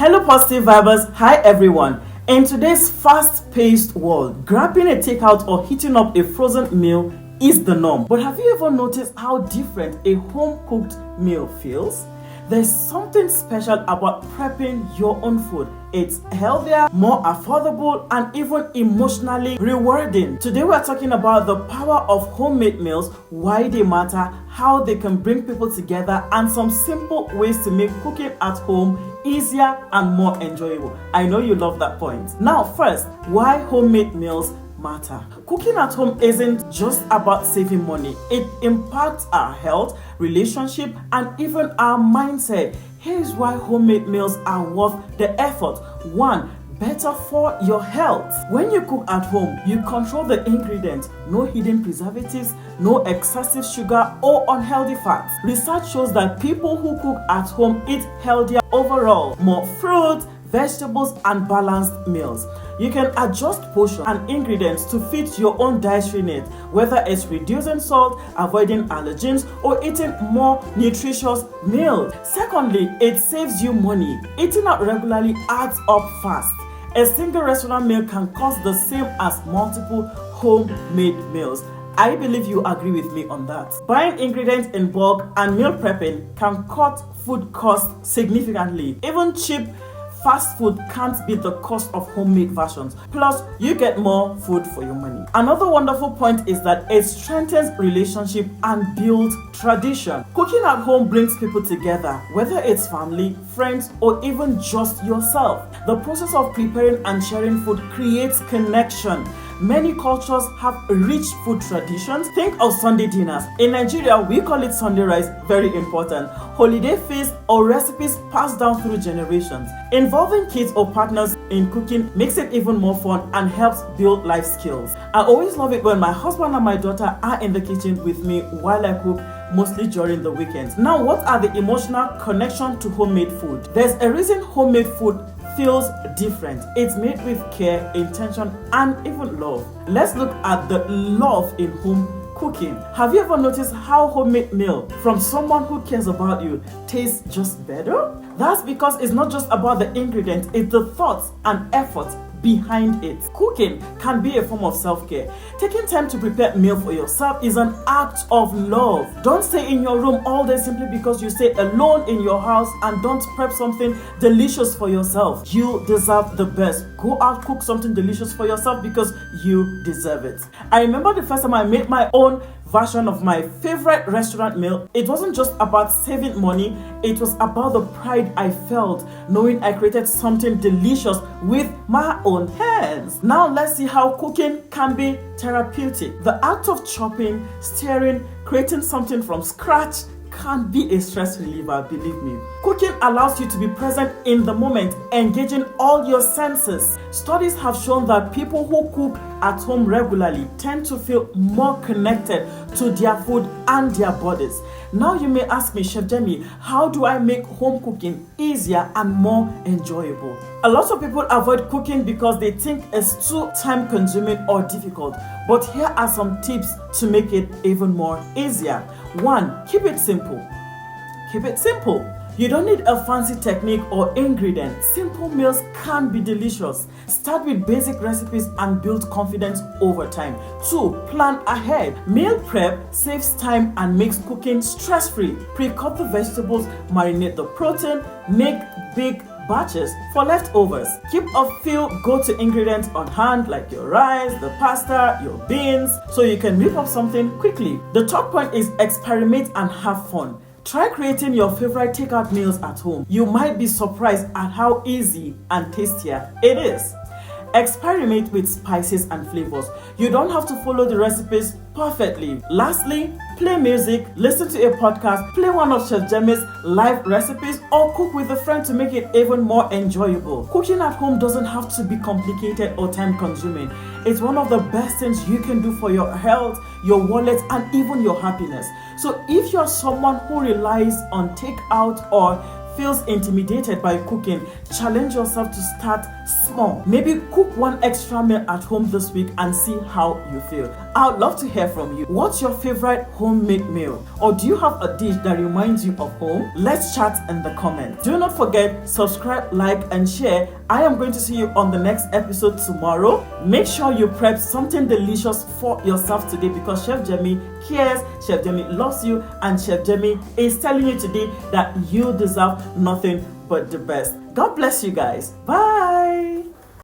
Hello positive vibers, hi everyone. In today's fast-paced world, grabbing a takeout or heating up a frozen meal is the norm. But have you ever noticed how different a home-cooked meal feels? There's something special about prepping your own food. It's healthier, more affordable, and even emotionally rewarding. Today we're talking about the power of homemade meals, why they matter, how they can bring people together, and some simple ways to make cooking at home easier and more enjoyable. I know you love that point. Now first, why homemade meals matter. Cooking at home isn't just about saving money. It impacts our health, relationship, and even our mindset. Here's why homemade meals are worth the effort. 1. Better for your health. When you cook at home, you control the ingredients. No hidden preservatives, no excessive sugar or unhealthy fats. Research shows that people who cook at home eat healthier overall. More fruits, vegetables, and balanced meals. You can adjust portion and ingredients to fit your own dietary needs, whether it's reducing salt, avoiding allergens, or eating more nutritious meals. Secondly, it saves you money. Eating out regularly adds up fast. A single restaurant meal can cost the same as multiple homemade meals. I believe you agree with me on that. Buying ingredients in bulk and meal prepping can cut food costs significantly. Even cheap fast food can't beat the cost of homemade versions. Plus, you get more food for your money. Another wonderful point is that it strengthens relationship and builds tradition. Cooking at home brings people together, whether it's family, friends, or even just yourself. The process of preparing and sharing food creates connection. Many cultures have rich food traditions. Think of Sunday dinners. In Nigeria, we call it Sunday rice, very important. Holiday feasts or recipes passed down through generations. Involving kids or partners in cooking makes it even more fun and helps build life skills. I always love it when my husband and my daughter are in the kitchen with me while I cook, mostly during the weekends. Now, what are the emotional connection to homemade food? There's a reason homemade food feels different. It's made with care, intention, and even love. Let's look at the love in home cooking. Have you ever noticed how homemade meal from someone who cares about you tastes just better? That's because it's not just about the ingredients, it's the thoughts and efforts behind it. Cooking can be a form of self-care. Taking time to prepare a meal for yourself is an act of love. Don't stay in your room all day simply because you stay alone in your house and don't prep something delicious for yourself. You deserve the best. Go out, cook something delicious for yourself because you deserve it. I remember the first time I made my own version of my favorite restaurant meal. It wasn't just about saving money, it was about the pride I felt knowing I created something delicious with my own hands. Now let's see how cooking can be therapeutic. The act of chopping, stirring, creating something from scratch can be a stress reliever, believe me. Cooking allows you to be present in the moment, engaging all your senses. Studies have shown that people who cook at home regularly tend to feel more connected to their food and their bodies. Now you may ask me, Chef Jamie, how do I make home cooking easier and more enjoyable? A lot of people avoid cooking because they think it's too time-consuming or difficult. But here are some tips to make it even more easier. 1. Keep it simple. Keep it simple. You don't need a fancy technique or ingredient. Simple meals can be delicious. Start with basic recipes and build confidence over time. 2. Plan ahead. Meal prep saves time and makes cooking stress-free. Pre-cut the vegetables, marinate the protein, make big batches for leftovers. Keep a few go-to ingredients on hand like your rice, the pasta, your beans, so you can whip up something quickly. The top point is experiment and have fun. Try creating your favorite takeout meals at home. You might be surprised at how easy and tastier it is. Experiment with spices and flavors. You don't have to follow the recipes perfectly. Lastly, play music, listen to a podcast, play one of Chef Jamie's live recipes, or cook with a friend to make it even more enjoyable. Cooking at home doesn't have to be complicated or time-consuming. It's one of the best things you can do for your health, your wallet, and even your happiness. So if you're someone who relies on takeout or feels intimidated by cooking, challenge yourself to start small. Maybe cook one extra meal at home this week and see how you feel. I'd love to hear from you. What's your favorite homemade meal? Or do you have a dish that reminds you of home? Let's chat in the comments. Do not forget, subscribe, like, and share. I am going to see you on the next episode tomorrow. Make sure you prep something delicious for yourself today because Chef Jemmy cares, Chef Jemmy loves you, and Chef Jemmy is telling you today that you deserve nothing but the best. God bless you guys. Bye.